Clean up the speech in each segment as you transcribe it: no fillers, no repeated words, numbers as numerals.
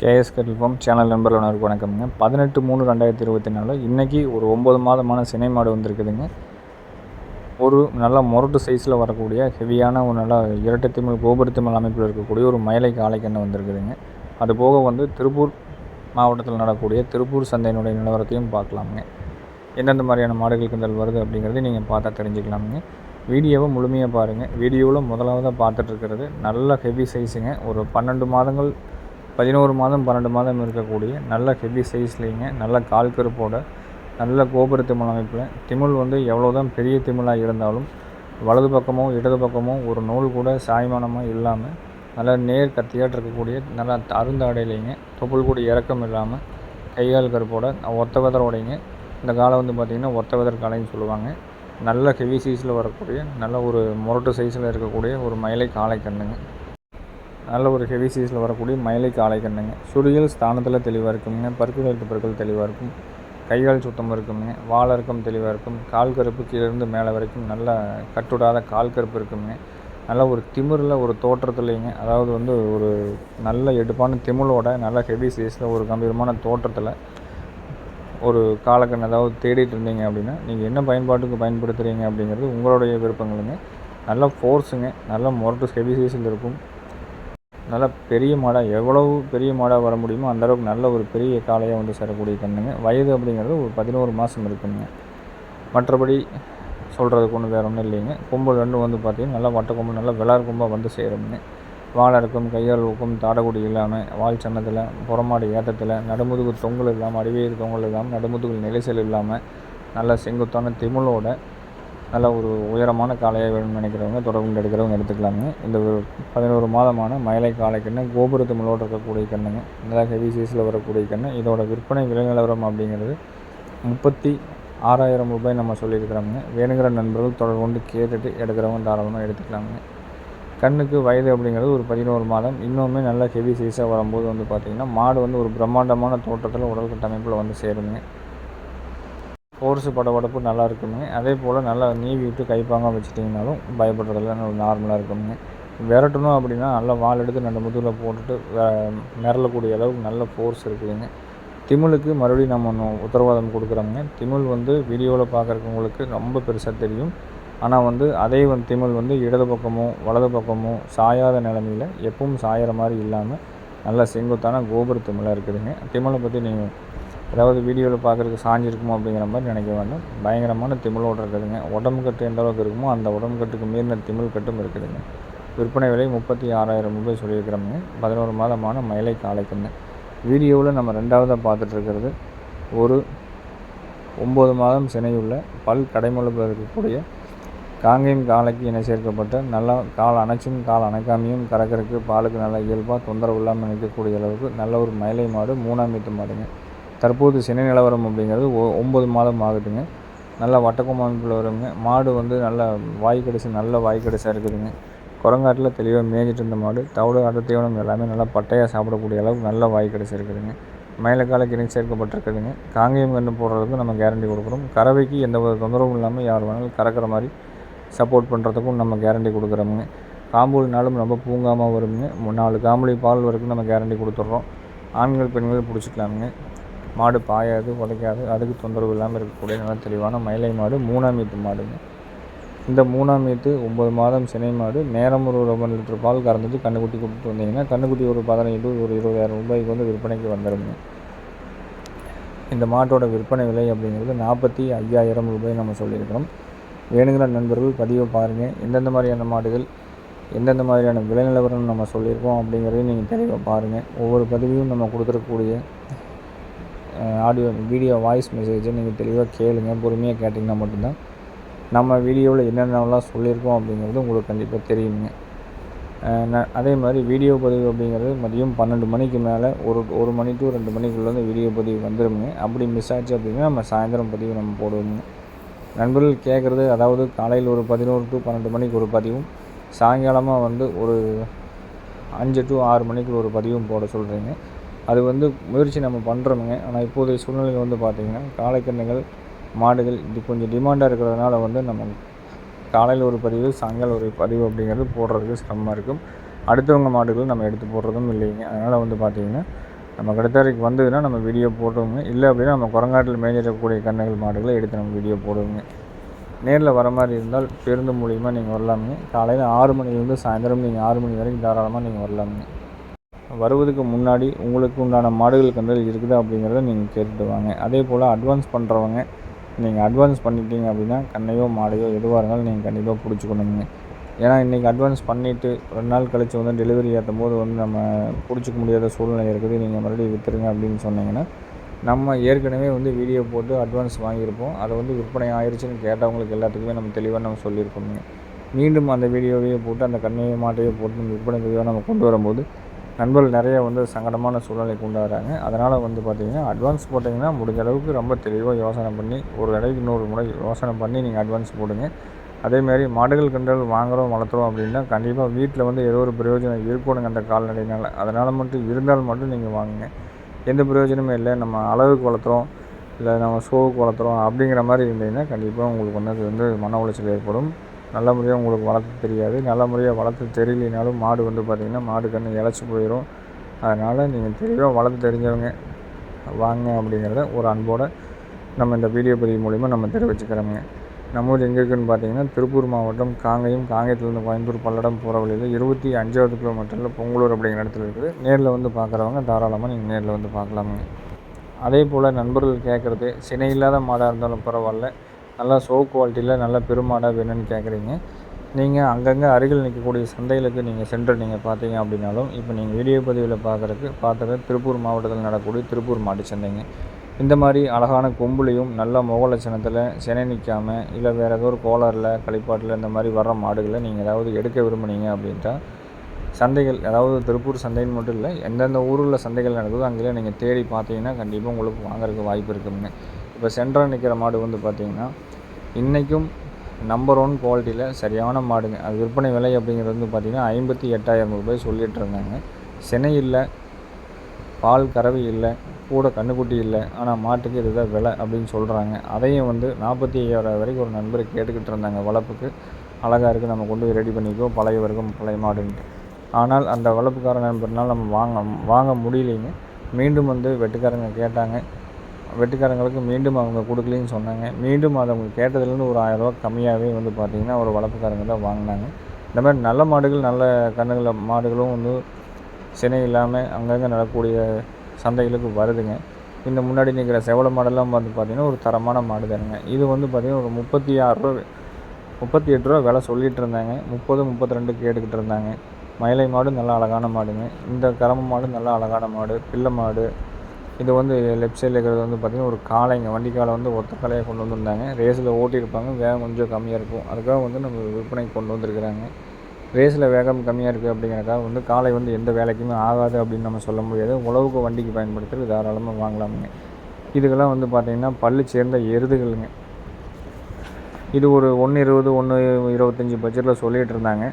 KS கட்டில் form channel நண்பர்கள் அனைவருக்கும் வணக்கம்ங்க. 18/3/2024 இன்றைக்கி ஒரு 9 மாதமான சினை மாடு வந்திருக்குதுங்க. ஒரு நல்ல மொரட்டு சைஸில் வரக்கூடிய ஹெவியான ஒரு நல்ல இரட்டை திமிழ் கோபுர திமிழ் அமைப்பில் இருக்கக்கூடிய ஒரு மயிலை காளைக்கன்று வந்திருக்குதுங்க. அதுபோக திருப்பூர் மாவட்டத்தில் நடக்கக்கூடிய திருப்பூர் சந்தையினுடைய நிலவரத்தையும் பார்க்கலாமுங்க. எந்தெந்த மாதிரியான மாடுகள் கிண்டல் வருது அப்படிங்கிறது நீங்கள் பார்த்தா தெரிஞ்சுக்கலாமுங்க. வீடியோவை முழுமையாக பாருங்கள். வீடியோவில் முதலாவதாக பார்த்துட்ருக்கிறது நல்ல ஹெவி சைஸுங்க. ஒரு 12 மாதங்கள் 11 மாதம் 12 மாதம் இருக்கக்கூடிய நல்ல ஹெவி சைஸ்லேங்க, நல்ல கால் கருப்போட நல்ல கோபுர திமிழ் அமைப்பில். திமிழ் எவ்வளோ தான் பெரிய திமிழாக இருந்தாலும் வலது பக்கமோ இடது பக்கமோ ஒரு நூல் கூட சாய்மானமாக இல்லாமல் நல்லா நேர் கத்தியாட்டு இருக்கக்கூடிய நல்லா அருந்தாடையிலைங்க, தொப்புள் கூட இறக்கம் இல்லாமல் கைகால் கருப்போட ஒத்த வெதரோடைங்க. இந்த காலை பார்த்திங்கன்னா ஒத்த வெதர் காலைன்னு சொல்லுவாங்க. நல்ல ஹெவி சைஸில் வரக்கூடிய நல்ல ஒரு மொரட்டு சைஸில் இருக்கக்கூடிய ஒரு மயிலை காளைக்கன்றுங்க. நல்ல ஒரு ஹெவி சைஸில் வரக்கூடிய மயிலை காளைக்கன்றுங்க. சுழிகள் ஸ்தானத்தில் தெளிவாக இருக்குங்க. பற்கள் தெளிவாக இருக்கும். கைகால் சுத்தமாக இருக்குங்க. வால் இறக்கம் தெளிவாக இருக்கும். கால் கருப்பு கீழேருந்து மேலே வரைக்கும் நல்ல கட்டுடாத கால் கருப்பு இருக்குங்க. நல்ல ஒரு திமிரில் ஒரு தோற்றத்துலேங்க, அதாவது ஒரு நல்ல எடுப்பான திமிழோட நல்ல ஹெவி சைஸில் ஒரு கம்பீரமான தோற்றத்தில் ஒரு காளைக்கன்று அதாவது தேடிட்டு இருந்தீங்க அப்படின்னா நீங்கள் என்ன பயன்பாட்டுக்கு பயன்படுத்துகிறீங்க அப்படிங்கிறது உங்களுடைய விருப்பங்களுங்க. நல்ல ஃபோர்ஸுங்க, நல்ல மொரட்டு ஹெவி சைஸில் இருக்கும். நல்லா பெரிய மாடாக எவ்வளவு பெரிய மாடாக வர முடியுமோ அந்தளவுக்கு நல்ல ஒரு பெரிய காளையாக சேரக்கூடிய கன்றுங்க. வயது அப்படிங்கிறது ஒரு 11 மாதம் இருக்குதுங்க. மற்றபடி சொல்கிறதுக்கு ஒன்றும் வேறு ஒன்றும் இல்லைங்க. கொம்பு ரெண்டும் பார்த்திங்கன்னா நல்லா வட்ட கொம்பு நல்லா விளார் கொம்பாக சேருங்க. வால் இறக்கம், கையால் ஊக்கம், தாடகுடி இல்லாமல், வால் சன்னத்தில், புறமாடு ஏற்றத்தில், நடுமுதுகு தொங்கல் இல்லாமல், அடிவேறு தொங்கல் இல்லாமல், நடுமுதுகு நிலைசல் இல்லாமல் நல்ல செங்குத்தான திமிழோட நல்ல ஒரு உயரமான காளையாக வேணும்னு நினைக்கிறவங்க தொடர்பு எடுக்கிறவங்க எடுத்துக்கலாங்க. இந்த ஒரு 11 மாதமான மயிலை காளைக்கன்று கோபுர திமிழோடு இருக்கக்கூடிய கண்ணுங்க. நல்லா ஹெவி சைஸில் வரக்கூடிய கன்று. இதோட விற்பனை விலை நிலவரம் அப்படிங்கிறது 36,000 ரூபாய் நம்ம சொல்லியிருக்கிறோங்க. வேணுங்கிற நண்பர்கள் தொடர்பு கொண்டு கேட்டுட்டு எடுக்கிறவங்க தாராளமாக எடுத்துக்கலாங்க. கண்ணுக்கு வயது அப்படிங்கிறது ஒரு 11 மாதம். இன்னுமே நல்ல ஹெவி சைஸாக வரும்போது பார்த்திங்கன்னா மாடு ஒரு பிரம்மாண்டமான தோட்டத்தில் உடல் கட்டமைப்பில் சேருங்க. ஃபோர்ஸு படபடப்பு நல்லா இருக்குங்க. அதே போல் நல்லா நீவி விட்டு கைப்பாங்க வச்சுட்டிங்கனாலும் பயப்படுறதுலாம் நார்மலாக இருக்குங்க. விரட்டணும் அப்படின்னா நல்லா வால் எடுத்து நல்ல முதுகில் போட்டுட்டு மிரளக்கூடிய அளவுக்கு நல்ல ஃபோர்ஸ் இருக்குதுங்க. திமிழுக்கு மறுபடியும் நம்ம ஒன்று உத்தரவாதம் கொடுக்குறோங்க. திமிழ் வீடியோவில் பார்க்குறவங்களுக்கு ரொம்ப பெருசாக தெரியும். ஆனால் அதே திமிழ் இடது பக்கமோ வலது பக்கமோ சாயாத நிலமையில் எப்பவும் சாயிற மாதிரி இல்லாமல் நல்ல செங்குத்தான கோபுர திமிழாக இருக்குதுங்க. திமிழை பற்றி நீங்கள் அதாவது வீடியோவில் பார்க்குறதுக்கு சாஞ்சிருக்குமோ அப்படிங்கிற மாதிரி நினைக்க வேண்டும். பயங்கரமான திமிழோடு இருக்குதுங்க. உடம்பு கட்டு எந்த அளவுக்கு இருக்குமோ அந்த உடம்பு கட்டுக்கு மீறின திமிழ் கட்டும் இருக்குதுங்க. விற்பனை விலை 36,000 ரூபாய் சொல்லியிருக்கிறோங்க. 11 மாதமான மயிலை காளைக்கன்று. வீடியோவில் நம்ம ரெண்டாவதாக பார்த்துட்ருக்கிறது ஒரு 9 மாதம் சினையுள்ள பல் கடைமுளப்பில் இருக்கக்கூடிய காங்கேயம் காளைக்கு இணை சேர்க்கப்பட்ட நல்லா கால் அணைச்சும் கால் அணைக்காமையும் கறக்கிறதுக்கு பாலுக்கு நல்லா இயல்பாக தொந்தரவு இல்லாமல் நிற்கக்கூடிய அளவுக்கு நல்ல ஒரு மயிலை மாடு 3ஆம் ஈத்து மாடுங்க. தற்போது சினை நிலவரம் அப்படிங்கிறது 9 மாதம் ஆகுதுங்க. நல்லா வட்டக்கொம்பு அமைப்பில் வருங்க. மாடு நல்ல வாய்க்கடிசு நல்ல வாய்க்கடிசாக இருக்குதுங்க. குரங்காட்டில் தெளிவாக மேய்ஞ்சிட்டு இருந்த மாடு தவிடு அடர்த்தியோனம் எல்லாமே நல்லா பட்டையாக சாப்பிடக்கூடிய அளவுக்கு நல்ல வாய்க்கடிசு இருக்குதுங்க. மயிலக்காலைக்கு இணை சேர்க்கப்பட்டிருக்குதுங்க. காங்கேயம் கன்று போடுறதுக்கு நம்ம கேரண்டி கொடுக்குறோம். கறவைக்கு எந்த ஒரு தொந்தரவும் இல்லாமல் யார் வேணாலும் கறக்கிற மாதிரி சப்போர்ட் பண்ணுறதுக்கும் நம்ம கேரண்டி கொடுக்குறோமுங்க. காம்புனாலும் ரொம்ப பூங்காமல் வருங்க. 4 காம்பளி பால் வரைக்கும் நம்ம கேரண்டி கொடுத்துட்றோம். ஆண்கள் பெண்கள் பிடிச்சிக்கலாமுங்க. மாடு பாயாது உதைக்காது, அதுக்கு தொந்தரவு இல்லாமல் இருக்கக்கூடிய நல்ல தெளிவான மயிலை மாடு 3ஆம் ஈத்து மாடுங்க. இந்த 3ஆம் ஈத்து 9 மாதம் சினை மாடு. நேரம் ஒரு 1 லிட்டர் பால் கறந்துட்டு கண்ணுக்குட்டி கூப்பிட்டு வந்தீங்கன்னா கண்ணுக்குட்டி ஒரு 15 ஒரு 20,000 ரூபாய்க்கு விற்பனைக்கு வந்துடுங்க. இந்த மாட்டோட விற்பனை விலை அப்படிங்கிறது 45,000 ரூபாய் நம்ம சொல்லியிருக்கிறோம். வேணுங்கிற நண்பர்கள் பதிவை பாருங்கள். எந்தெந்த மாதிரியான மாடுகள் எந்தெந்த மாதிரியான விலை நிலவரம் நம்ம சொல்லியிருக்கோம் அப்படிங்கிறதையும் நீங்கள் தெளிவாக பாருங்கள். ஒவ்வொரு பதிவையும் நம்ம கொடுத்துருக்கக்கூடிய ஆடியோ வீடியோ வாய்ஸ் மெசேஜை நீங்கள் தெளிவாக கேளுங்க. பொறுமையாக கேட்டிங்கன்னா மட்டும்தான் நம்ம வீடியோவில் என்னென்னலாம் சொல்லியிருக்கோம் அப்படிங்கிறது உங்களுக்கு கண்டிப்பாக தெரியுங்க. அதே மாதிரி வீடியோ பதிவு அப்படிங்கிறது மதியம் 12 மணிக்கு மேலே ஒரு மணி டு 2 மணிக்குள்ளே வீடியோ பதிவு வந்துடுங்க. அப்படி மிஸ் ஆச்சு அப்படின்னா நம்ம சாயந்தரம் பதிவு நம்ம போடுவோங்க. நண்பர்கள் கேட்குறது அதாவது காலையில் ஒரு 11 டு 12 மணிக்கு ஒரு பதிவும், சாயங்காலமாக ஒரு 5 டு 6 மணிக்கு ஒரு பதிவும் போட சொல்கிறீங்க. அது முயற்சி நம்ம பண்ணுறோமுங்க. ஆனால் இப்போதைய சூழ்நிலையில் பார்த்திங்கன்னா காளைக்கன்றுகள் மாடுகள் இது கொஞ்சம் டிமாண்டாக இருக்கிறதுனால நம்ம காலையில் ஒரு பதிவு சாயங்காலம் ஒரு பதிவு அப்படிங்கிறது போடுறதுக்கு சிரமமாக இருக்கும். அடுத்தவங்க மாடுகள் நம்ம எடுத்து போடுறதும் இல்லைங்க. அதனால் பார்த்திங்கன்னா நம்ம கடைத்தரைக்கு வந்ததுன்னா நம்ம வீடியோ போடுவோங்க. இல்லை அப்படின்னா நம்ம குரங்காட்டில் மேய்ஞ்சிடக்கூடிய கன்றுகள் மாடுகளை எடுத்து நம்ம வீடியோ போடுவோங்க. நேரில் வர மாதிரி இருந்தால் பேருந்து மூலிமா நீங்கள் வரலாமுங்க. காலையில் 6 மணிலேருந்து சாயந்தரம் நீங்கள் 6 மணி வரைக்கும் தாராளமாக நீங்கள் வரலாமுங்க. வருவதுக்கு முன்னாடி உங்களுக்கு உண்டான மாடுகள் கன்றுகள் இருக்குதா அப்படிங்கிறத நீங்கள் கேட்டுட்டு வாங்க. அதே போல் அட்வான்ஸ் பண்ணுறவங்க நீங்கள் அட்வான்ஸ் பண்ணிட்டீங்க அப்படின்னா கண்ணையோ மாடையோ எதுவாக இருந்தாலும் நீங்கள் கண்டிப்பாக பிடிச்சிக்கணுங்க. ஏன்னா இன்றைக்கி அட்வான்ஸ் பண்ணிவிட்டு 2 நாள் கழித்து வந்து டெலிவரி ஏற்றும் போது வந்து நம்ம பிடிச்சிக்க முடியாத சூழ்நிலை இருக்குது, நீங்கள் மறுபடியும் விற்றுருங்க அப்படின்னு சொன்னீங்கன்னா, நம்ம ஏற்கனவே வந்து வீடியோ போட்டு அட்வான்ஸ் வாங்கியிருப்போம். அதை வந்து விற்பனை ஆயிடுச்சுன்னு கேட்டவங்களுக்கு எல்லாத்துக்குமே நம்ம தெளிவாக நம்ம சொல்லியிருப்போங்க. மீண்டும் அந்த வீடியோவையே போட்டு அந்த கண்ணையோ மாட்டையோ போட்டு நம்ம விற்பனை பதிவாக நம்ம கொண்டு வரும்போது நண்பர்கள் நிறைய வந்து சங்கடமான சூழ்நிலைக்கு கொண்டாடுறாங்க. அதனால் வந்து பார்த்திங்கன்னா அட்வான்ஸ் போட்டிங்கன்னா முடிஞ்ச அளவுக்கு ரொம்ப தெளிவாக யோசனை பண்ணி ஒரு தடவைக்கு 100 முறை யோசனை பண்ணி நீங்கள் அட்வான்ஸ் போடுங்க. அதேமாதிரி மாடுகள் கன்றுகள் வாங்குகிறோம் வளர்த்துறோம் அப்படின்னா கண்டிப்பாக வீட்டில் வந்து ஏதோ ஒரு பிரயோஜனம் இருக்கணுங்க அந்த கால்நடையினால். அதனால் மட்டும் இருந்தால் மட்டும் நீங்கள் வாங்குங்க. எந்த பிரயோஜனமே இல்லை, நம்ம அளவுக்கு வளர்த்துறோம் இல்லை நம்ம ஷோவுக்கு வளர்த்துறோம் அப்படிங்கிற மாதிரி இருந்தீங்கன்னா கண்டிப்பாக உங்களுக்கு வந்து அது வந்து மன உளைச்சல் ஏற்படும். நல்ல முறையாக உங்களுக்கு வளர்த்து தெரியாது. நல்ல முறையாக வளர்த்து தெரியலினாலும் மாடு வந்து பார்த்திங்கன்னா மாடு கன்று இழைச்சி போயிடும். அதனால் நீங்கள் தெளிவாக வளர்த்து தெரிஞ்சவங்க வாங்க அப்படிங்கிறத ஒரு அன்போடு நம்ம இந்த வீடியோ பதிவு மூலிமா நம்ம தெரிவிச்சுக்கிறோங்க. நம்ம ஊர் எங்கே இருக்குதுன்னு பார்த்தீங்கன்னா திருப்பூர் மாவட்டம் காங்கேயத்துலேருந்து கோயம்புத்தூர் பல்லடம் போகிற வழியில் 25வது கிலோமீட்டரில் பொங்கலூர் அப்படிங்கிற இடத்துல இருக்குது. நேரில் வந்து பார்க்குறவங்க தாராளமாக நீங்கள் நேரில் வந்து பார்க்கலாமுங்க. அதே போல் நண்பர்கள் கேட்குறது சினை இல்லாத மாடாக இருந்தாலும் பரவாயில்ல, நல்லா ஷோ குவாலிட்டியில் நல்ல பெருமாடாக வேணும்னு கேட்குறீங்க. நீங்கள் அங்கங்கே அருகில் நிற்கக்கூடிய சந்தைகளுக்கு நீங்கள் சென்று நீங்கள் பார்த்தீங்க அப்படின்னாலும், இப்போ நீங்கள் வீடியோ பதிவில் பார்த்தது திருப்பூர் மாவட்டத்தில் நடக்கக்கூடிய திருப்பூர் மாட்டு சந்தைங்க. இந்த மாதிரி அழகான கொம்புலையும் நல்ல முக லட்சணத்தில் சினை நிற்காமல் இல்லை வேறு ஏதோ ஒரு கோளாறில் கழிப்பாட்டில் இந்த மாதிரி வர்ற மாடுகளை நீங்கள் ஏதாவது எடுக்க விரும்புனீங்க அப்படின்ட்டா சந்தைகள், அதாவது திருப்பூர் சந்தைன்னு மட்டும் இல்லை, எந்தெந்த ஊரில் சந்தைகள் நடக்குதோ அங்கேயும் நீங்கள் தேடி பார்த்தீங்கன்னா கண்டிப்பாக உங்களுக்கு வாங்குறதுக்கு வாய்ப்பு இருக்குதுங்க. இப்போ சென்ட்ராக நிற்கிற மாடு வந்து பார்த்திங்கன்னா இன்றைக்கும் நம்பர் 1 குவாலிட்டியில் சரியான மாடுங்க. அது விற்பனை விலை அப்படிங்கிறது வந்து பார்த்திங்கன்னா 58,000 ரூபாய் சொல்லிகிட்டு இருந்தாங்க. சினை இல்லை, பால் கறவை இல்லை, கூட கண்ணுக்குட்டி இல்லை, ஆனால் மாட்டுக்கு இதுதான் விலை அப்படின்னு சொல்கிறாங்க. அதையும் வந்து 45,000 வரைக்கும் ஒரு நண்பர் கேட்டுக்கிட்டு இருந்தாங்க. வளர்ப்புக்கு அழகாக இருக்குது, நம்ம கொண்டு போய் ரெடி பண்ணிக்குவோம், பழைய வர்க்கம் பழைய மாடுன்ட்டு. ஆனால் அந்த வளர்ப்புக்கார நண்பர்னால் நம்ம வாங்க முடியலைங்க. மீண்டும் வந்து வெட்டுக்காரங்க கேட்டாங்க. வெட்டுக்காரங்களுக்கு மீண்டும் அவங்க கொடுக்கலின்னு சொன்னாங்க. மீண்டும் அதை அவங்க கேட்டதுலேருந்து ஒரு 1000 ரூபா கம்மியாகவே வந்து பார்த்திங்கன்னா ஒரு வளர்ப்புக்காரங்க தான் வாங்கினாங்க. இந்த மாதிரி நல்ல மாடுகள் நல்ல கன்றுகள மாடுகளும் வந்து சினை இல்லாமல் அங்கங்கே நடக்கக்கூடிய சந்தைகளுக்கு வருதுங்க. இந்த முன்னாடி நிற்கிற செவல மாடெல்லாம் வந்து பார்த்திங்கன்னா ஒரு தரமான மாடு தானுங்க. இது வந்து பார்த்திங்கன்னா ஒரு 38 ரூபா விலை சொல்லிகிட்டு இருந்தாங்க. 30, 32 கேட்டுக்கிட்டு இருந்தாங்க. மயிலை மாடு நல்லா அழகான மாடுங்க. இந்த கறம்பு மாடு நல்லா அழகான மாடு, பிள்ளை மாடு. இது வந்து லெஃப்ட் சைடில் இருக்கிறது வந்து பார்த்திங்கன்னா ஒரு காளைங்க, வண்டி காலை வந்து ஒத்த காலையாக கொண்டு வந்திருந்தாங்க. ரேஸில் ஓட்டியிருப்பாங்க, வேகம் கொஞ்சம் கம்மியாக இருக்கும். அதுக்காக வந்து நம்ம விற்பனைக்கு கொண்டு வந்திருக்கிறாங்க. ரேஸில் வேகம் கம்மியாக இருக்குது அப்படிங்கிறக்காக வந்து காளை வந்து எந்த வேலைக்குமே ஆகாது அப்படின்னு நம்ம சொல்ல முடியாது. உழவுக்கு வண்டிக்கு பயன்படுத்துறது தாராளமாக வாங்கலாமுங்க. இதுக்கெல்லாம் வந்து பார்த்திங்கன்னா பல்லு சேர்ந்த எருதுகளுங்க. இது ஒரு 120, 125 பட்ஜெட்டில் சொல்லிகிட்டு இருந்தாங்க.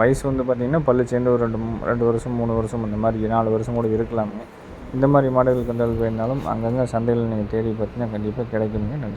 வயசு வந்து பார்த்திங்கன்னா பல்லு சேர்ந்து ஒரு 2 வருஷம் 3 வருஷம் இந்த மாதிரி 4 வருஷம் கூட இருக்கலாமுங்க. இந்த மாதிரி மாடுகள் கன்றுகள் வேணுனாலும் அங்கங்கே சந்தையில் நீங்கள் தேடி பார்த்தீங்கன்னா கண்டிப்பாக கிடைக்குங்க. நன்றி.